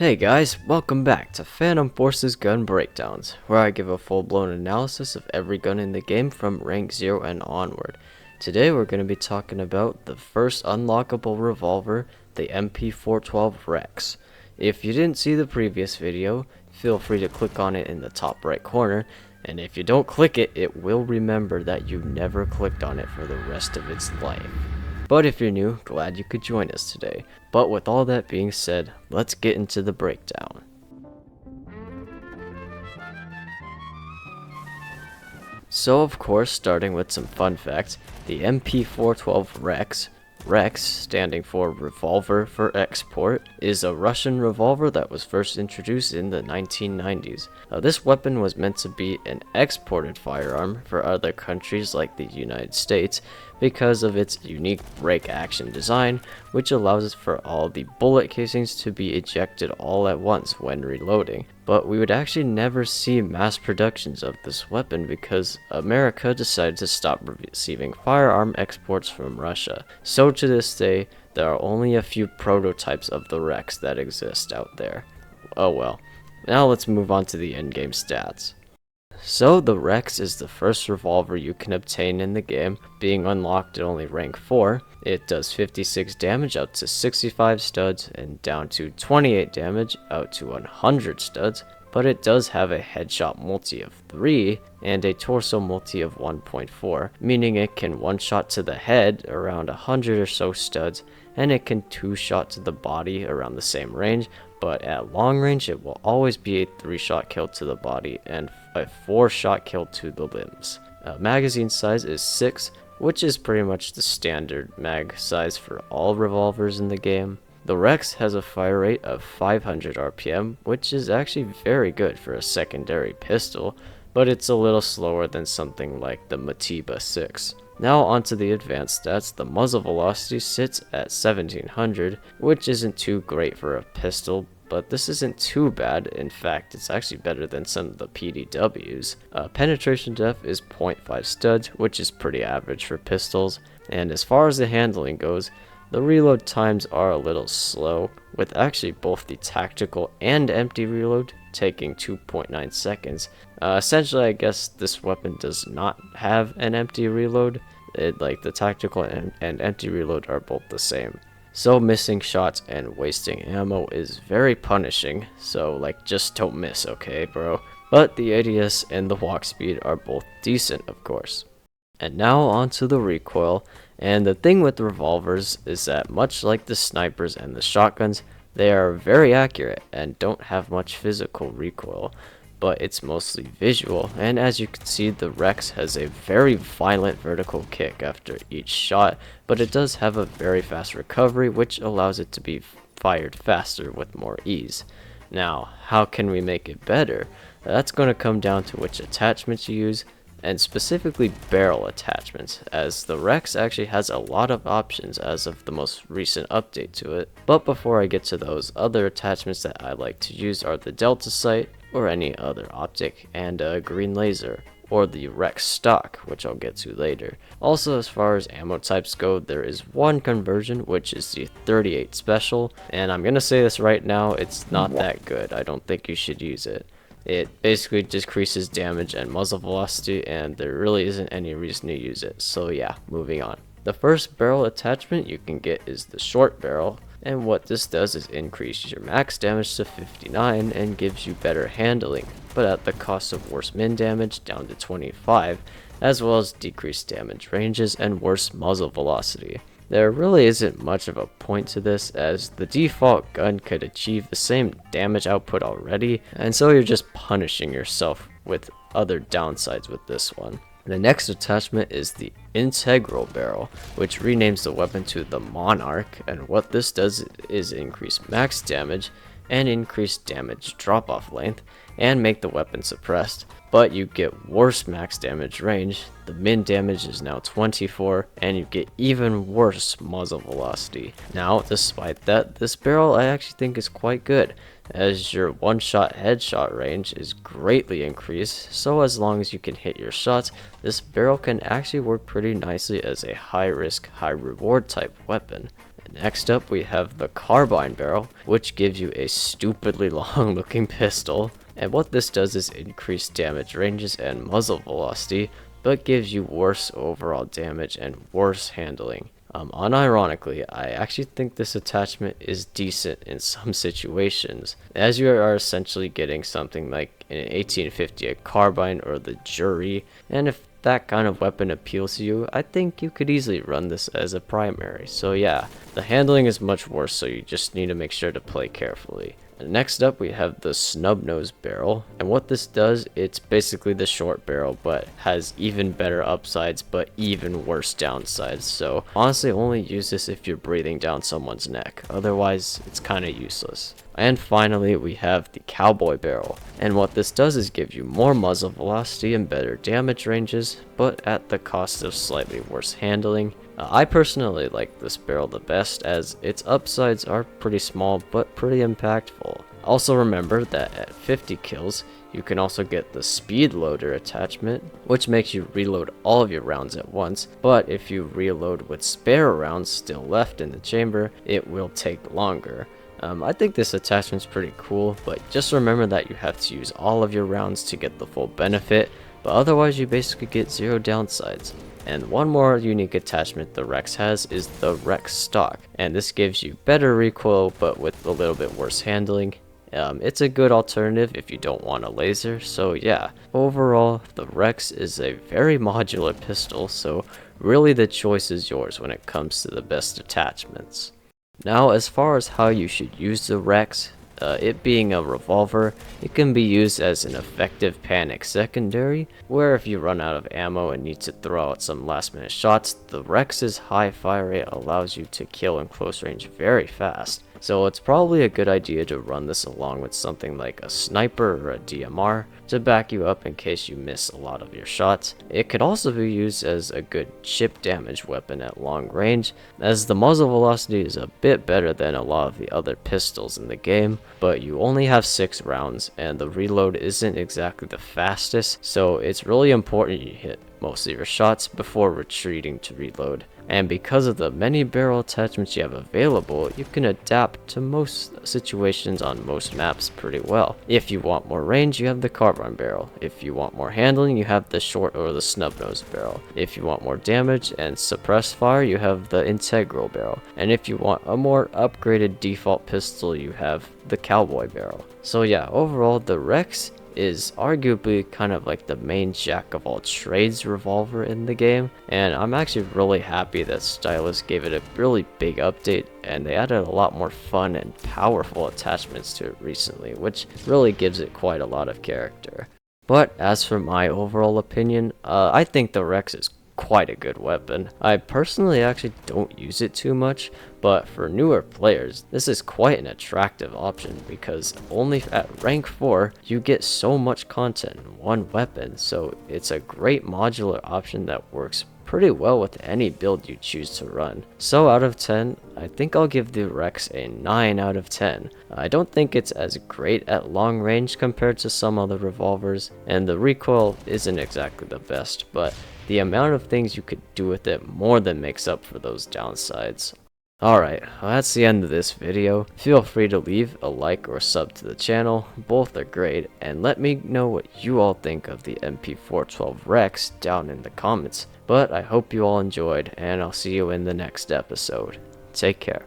Hey guys, welcome back to Phantom Forces Gun Breakdowns, where I give a full-blown analysis of every gun in the game from rank 0 and onward. Today we're going to be talking about the first unlockable revolver, the MP412 REX. If you didn't see the previous video, feel free to click on it in the top right corner, and if you don't click it, it will remember that you never clicked on it for the rest of its life. But if you're new, glad you could join us today. But with all that being said, let's get into the breakdown. So of course, starting with some fun facts, the MP412 REX, REX standing for Revolver for Export, is a Russian revolver that was first introduced in the 1990s. This weapon was meant to be an exported firearm for other countries like the United States because of its unique break action design, which allows for all the bullet casings to be ejected all at once when reloading. But we would actually never see mass productions of this weapon because America decided to stop receiving firearm exports from Russia. So to this day, there are only a few prototypes of the REX that exist out there. Oh well. Now let's move on to the endgame stats. So the REX is the first revolver you can obtain in the game, being unlocked at only rank 4. It does 56 damage out to 65 studs and down to 28 damage out to 100 studs, but it does have a headshot multi of 3 and a torso multi of 1.4, meaning it can one-shot to the head around 100 or so studs, and it can two-shot to the body around the same range, but at long range it will always be a 3-shot kill to the body and a 4-shot kill to the limbs. Magazine size is 6, which is pretty much the standard mag size for all revolvers in the game. The REX has a fire rate of 500 RPM, which is actually very good for a secondary pistol, but it's a little slower than something like the Matiba 6. Now onto the advanced stats. The muzzle velocity sits at 1700, which isn't too great for a pistol, but this isn't too bad. In fact, it's actually better than some of the PDWs. Penetration depth is 0.5 studs, which is pretty average for pistols. And as far as the handling goes, the reload times are a little slow, with actually both the tactical and empty reload taking 2.9 seconds. Essentially, I guess this weapon does not have an empty reload. Like the tactical and empty reload are both the same. So missing shots and wasting ammo is very punishing, so like just don't miss, okay bro? But the ADS and the walk speed are both decent, of course. And now onto the recoil, and the thing with the revolvers is that much like the snipers and the shotguns, they are very accurate and don't have much physical recoil, but it's mostly visual, and as you can see, the REX has a very violent vertical kick after each shot, but it does have a very fast recovery, which allows it to be fired faster with more ease. Now, how can we make it better? That's going to come down to which attachments you use, and specifically barrel attachments, as the REX actually has a lot of options as of the most recent update to it. But before I get to those, other attachments that I like to use are the Delta sight, or any other optic, and a green laser, or the REX stock, which I'll get to later. Also, as far as ammo types go, there is one conversion, which is the 38 special, and I'm gonna say this right now, it's not that good. I don't think you should use it. It basically decreases damage and muzzle velocity, and there really isn't any reason to use it. So yeah, moving on. The first barrel attachment you can get is the short barrel, and what this does is increase your max damage to 59 and gives you better handling, but at the cost of worse min damage down to 25, as well as decreased damage ranges and worse muzzle velocity. There really isn't much of a point to this, as the default gun could achieve the same damage output already, and so you're just punishing yourself with other downsides with this one. The next attachment is the integral barrel, which renames the weapon to the Monarch, and what this does is increase max damage and increase damage drop-off length and make the weapon suppressed, but you get worse max damage range. The min damage is now 24, and you get even worse muzzle velocity. Now, despite that, this barrel I actually think is quite good, as your one-shot headshot range is greatly increased, so as long as you can hit your shots, this barrel can actually work pretty nicely as a high-risk, high-reward type weapon. Next up, we have the carbine barrel, which gives you a stupidly long looking pistol. And what this does is increase damage ranges and muzzle velocity, but gives you worse overall damage and worse handling. Unironically, I actually think this attachment is decent in some situations, as you are essentially getting something like an 1858 carbine or the Jury, and if that kind of weapon appeals to you, I think you could easily run this as a primary. So yeah, the handling is much worse, so you just need to make sure to play carefully. Next up, we have the snub nose barrel, and what this does, it's basically the short barrel but has even better upsides but even worse downsides. So honestly, only use this if you're breathing down someone's neck, otherwise it's kind of useless. And finally, we have the cowboy barrel, and what this does is give you more muzzle velocity and better damage ranges, but at the cost of slightly worse handling. I personally like this barrel the best, as its upsides are pretty small but pretty impactful. Also remember that at 50 kills, you can also get the speed loader attachment, which makes you reload all of your rounds at once, but if you reload with spare rounds still left in the chamber, it will take longer. I think this attachment's pretty cool, but just remember that you have to use all of your rounds to get the full benefit, but otherwise you basically get zero downsides. And one more unique attachment the REX has is the REX stock, and this gives you better recoil but with a little bit worse handling. It's a good alternative if you don't want a laser, so yeah, overall the REX is a very modular pistol, so really the choice is yours when it comes to the best attachments. Now, as far as how you should use the REX, it being a revolver, it can be used as an effective panic secondary, where if you run out of ammo and need to throw out some last minute shots, the REX's high fire rate allows you to kill in close range very fast. So it's probably a good idea to run this along with something like a sniper or a DMR to back you up in case you miss a lot of your shots. It could also be used as a good chip damage weapon at long range, as the muzzle velocity is a bit better than a lot of the other pistols in the game, but you only have 6 rounds and the reload isn't exactly the fastest, so it's really important you hit most of your shots before retreating to reload. And because of the many barrel attachments you have available, you can adapt to most situations on most maps pretty well. If you want more range, you have the carbine barrel. If you want more handling, you have the short or the snub nose barrel. If you want more damage and suppress fire, you have the integral barrel. And if you want a more upgraded default pistol, you have the cowboy barrel. So yeah, overall the REX is arguably kind of like the main jack of all trades revolver in the game, and I'm actually really happy that Stylus gave it a really big update and they added a lot more fun and powerful attachments to it recently, which really gives it quite a lot of character. But as for my overall opinion, I think the REX is quite a good weapon. I personally actually don't use it too much, but for newer players, this is quite an attractive option because only at rank 4, you get so much content in one weapon, so it's a great modular option that works pretty well with any build you choose to run. So out of 10, I think I'll give the REX a 9 out of 10. I don't think it's as great at long range compared to some other revolvers, and the recoil isn't exactly the best, but the amount of things you could do with it more than makes up for those downsides. Alright, well that's the end of this video. Feel free to leave a like or sub to the channel, both are great, and let me know what you all think of the MP412 REX down in the comments. But I hope you all enjoyed, and I'll see you in the next episode. Take care.